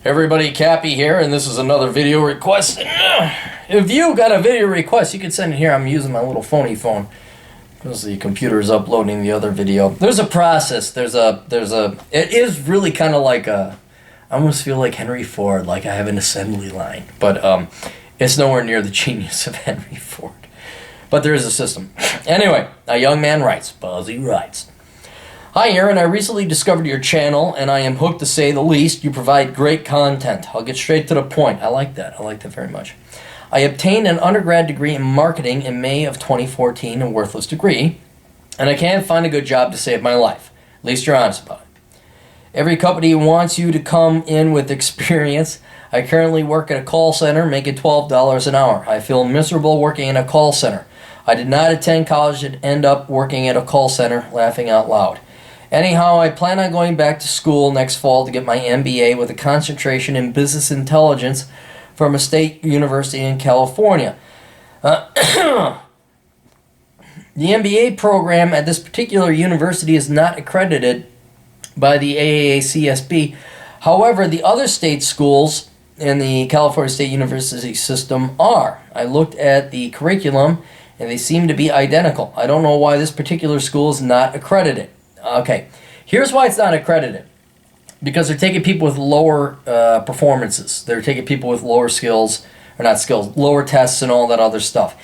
Everybody, Cappy here, and this is another video request. If you got a video request, you can send it here. I'm using my little phony phone because the computer is uploading the other video. There's a process. It is really kind of like I almost feel like Henry Ford, like I have an assembly line, but it's nowhere near the genius of Henry Ford. But there is a system. Anyway, a young man writes, Buzzy writes, "Hi Aaron, I recently discovered your channel and I am hooked to say the least. You provide great content. I'll get straight to the point." I like that. I like that very much. "I obtained an undergrad degree in marketing in May of 2014, a worthless degree, and I can't find a good job to save my life. At least you're honest about it. Every company wants you to come in with experience. I currently work at a call center making $12 an hour. I feel miserable working in a call center. I did not attend college and end up working at a call center, laughing out loud. Anyhow, I plan on going back to school next fall to get my MBA with a concentration in business intelligence from a state university in California. The MBA program at this particular university is not accredited by the AACSB. However, the other state schools in the California State University system are. I looked at the curriculum and they seem to be identical. I don't know why this particular school is not accredited. Okay, here's why it's not accredited. Because they're taking people with lower performances. They're taking people with lower skills, or not skills, lower tests and all that other stuff.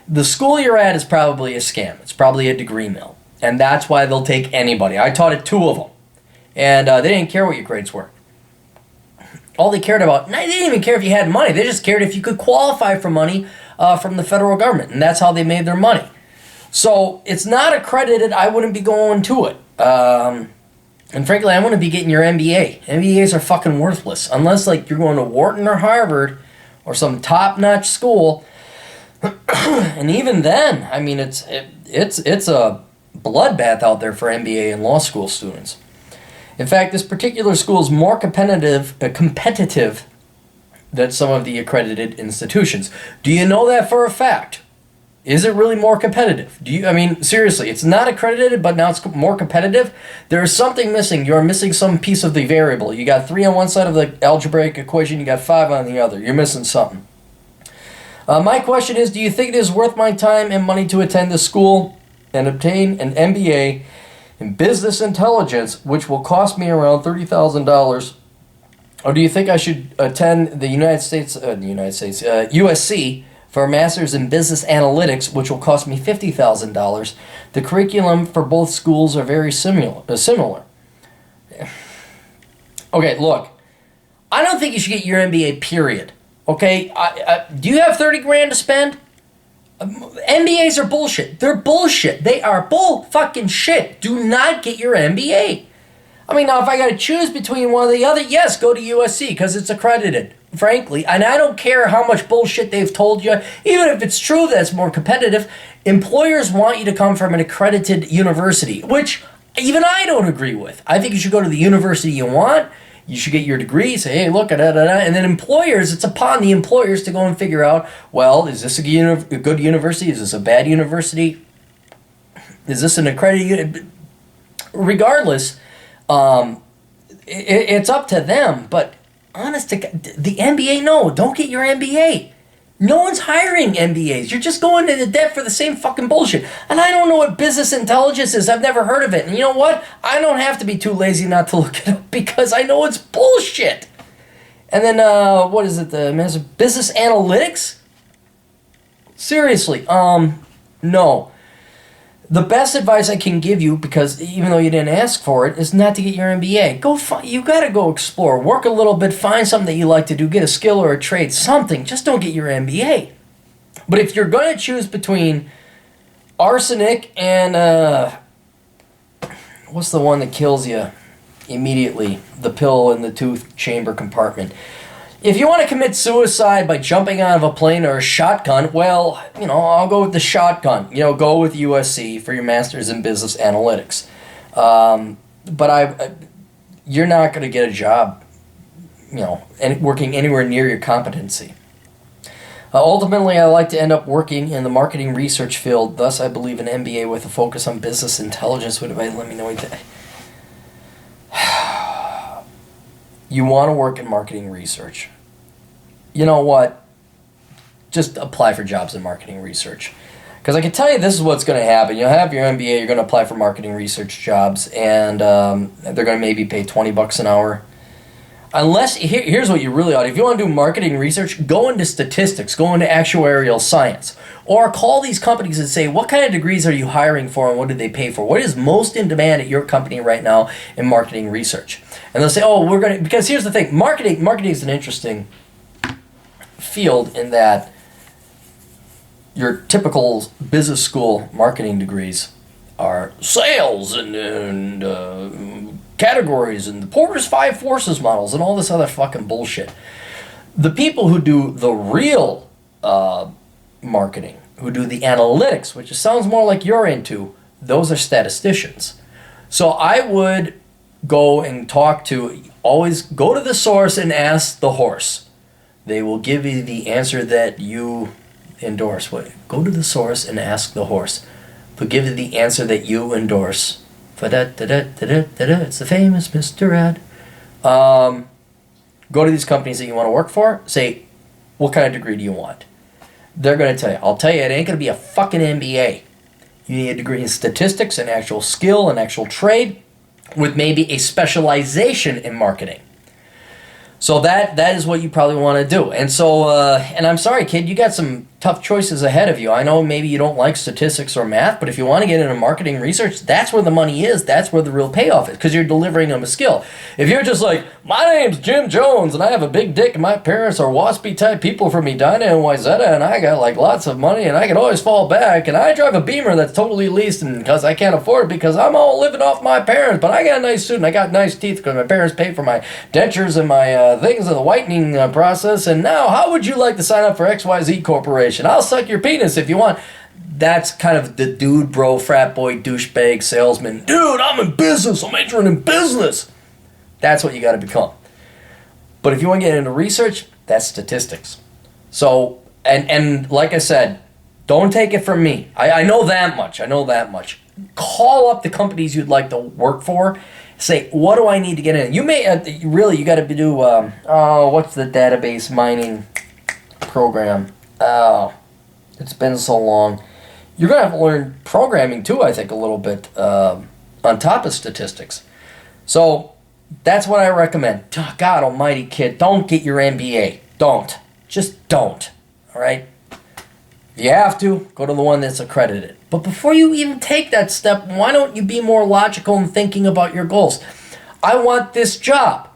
The school you're at is probably a scam. It's probably a degree mill. And that's why they'll take anybody. I taught at 2 of them. And they didn't care what your grades were. All they cared about, they didn't even care if you had money. They just cared if you could qualify for money from the federal government. And that's how they made their money. So it's not accredited. I wouldn't be going to it. And frankly, I wouldn't be getting your MBA. MBAs are fucking worthless. Unless like you're going to Wharton or Harvard or some top-notch school. And even then, I mean, it's a bloodbath out there for MBA and law school students. In fact, this particular school is more competitive than some of the accredited institutions. Do you know that for a fact? Is it really more competitive? I mean, seriously, it's not accredited, but now it's more competitive. There is something missing. You're missing some piece of the variable. You got 3 on one side of the algebraic equation, you got 5 on the other. You're missing something. My question is, do you think it is worth my time and money to attend this school and obtain an MBA in business intelligence, which will cost me around $30,000? Or do you think I should attend the USC, for a master's in business analytics, which will cost me $50,000. The curriculum for both schools are very similar. Okay, look, I don't think you should get your MBA, period. Okay, do you have 30 grand to spend? MBAs are bullshit. They're bullshit. They are bull fucking shit. Do not get your MBA. I mean, now if I got to choose between one or the other, yes, go to USC because it's accredited. Frankly, and I don't care how much bullshit they've told you, even if it's true that it's more competitive, employers want you to come from an accredited university, which even I don't agree with. I think you should go to the university you want, you should get your degree, say, hey, look, and then employers, it's upon the employers to go and figure out, well, is this a good university? Is this a bad university? Is this an accredited? Regardless, it's up to them, but honest to God, the MBA, no, don't get your MBA. No one's hiring MBAs. You're just going into debt for the same fucking bullshit. And I don't know what business intelligence is. I've never heard of it. And you know what? I don't have to be too lazy not to look it up because I know it's bullshit. And then, what is it? The business analytics? Seriously, no. The best advice I can give you, because even though you didn't ask for it, is not to get your MBA. You got to go explore. Work a little bit. Find something that you like to do. Get a skill or a trade. Something. Just don't get your MBA. But if you're going to choose between arsenic and, what's the one that kills you immediately? The pill in the tooth chamber compartment. If you want to commit suicide by jumping out of a plane or a shotgun, well, I'll go with the shotgun. Go with USC for your master's in business analytics. But you're not going to get a job, and working anywhere near your competency. Ultimately, I like to end up working in the marketing research field. Thus, I believe an MBA with a focus on business intelligence would let me know. you want to work in marketing research, you know what? Just apply for jobs in marketing research. Because I can tell you this is what's going to happen. You'll have your MBA, you're going to apply for marketing research jobs, and they're going to maybe pay $20 an hour. Unless, here's what you really ought to do. If you want to do marketing research, go into statistics, go into actuarial science. Or call these companies and say, what kind of degrees are you hiring for and what do they pay for? What is most in demand at your company right now in marketing research? And they'll say, oh, we're going to, because here's the thing, marketing is an interesting field in that your typical business school marketing degrees are sales and categories and the Porter's 5 forces models and all this other fucking bullshit. The people who do the real marketing, who do the analytics, which sounds more like you're into, those are statisticians. So I would go and always go to the source and ask the horse. They will give you the answer that you endorse. Go to the source and ask the horse. They'll give you the answer that you endorse. It's the famous Mr. Ed. Go to these companies that you want to work for. Say, what kind of degree do you want? They're going to tell you. I'll tell you, it ain't going to be a fucking MBA. You need a degree in statistics and actual skill and actual trade with maybe a specialization in marketing. So that is what you probably want to do. And so, and I'm sorry, kid, you got some tough choices ahead of you. I know maybe you don't like statistics or math, but if you want to get into marketing research, that's where the money is. That's where the real payoff is, because you're delivering them a skill. If you're just like, my name's Jim Jones, and I have a big dick, and my parents are waspy-type people from Edina and Wayzata, and I got like lots of money, and I can always fall back, and I drive a Beamer that's totally leased, and because I can't afford it, because I'm all living off my parents, but I got a nice suit, and I got nice teeth, because my parents paid for my dentures and my things of the whitening process, and now, how would you like to sign up for XYZ Corporation? I'll suck your penis if you want. That's kind of the dude, bro, frat boy, douchebag, salesman. Dude, I'm in business. I'm majoring in business. That's what you got to become. But if you want to get into research, that's statistics. So, and like I said, don't take it from me. I know that much. Call up the companies you'd like to work for. Say, what do I need to get in? You may, you got to do, what's the database mining program? Oh, it's been so long. You're going to have to learn programming too, I think, a little bit on top of statistics. So that's what I recommend. God almighty, kid, don't get your MBA. Don't. Just don't. All right? If you have to, go to the one that's accredited. But before you even take that step, why don't you be more logical in thinking about your goals? I want this job.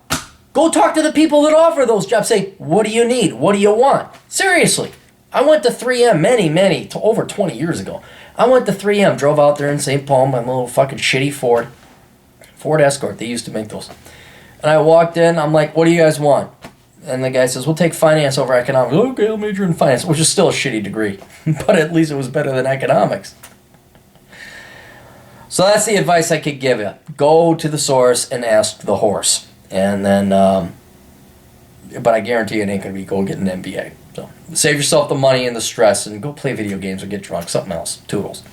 Go talk to the people that offer those jobs. Say, what do you need? What do you want? Seriously. I went to 3M over 20 years ago. I went to 3M, drove out there in St. Paul, my little fucking shitty Ford Escort. They used to make those. And I walked in, I'm like, what do you guys want? And the guy says, we'll take finance over economics. Okay, I'll major in finance, which is still a shitty degree. But at least it was better than economics. So that's the advice I could give you. Go to the source and ask the horse. And then, but I guarantee it ain't going to be go get an MBA. So save yourself the money and the stress and go play video games or get drunk. Something else. Toodles.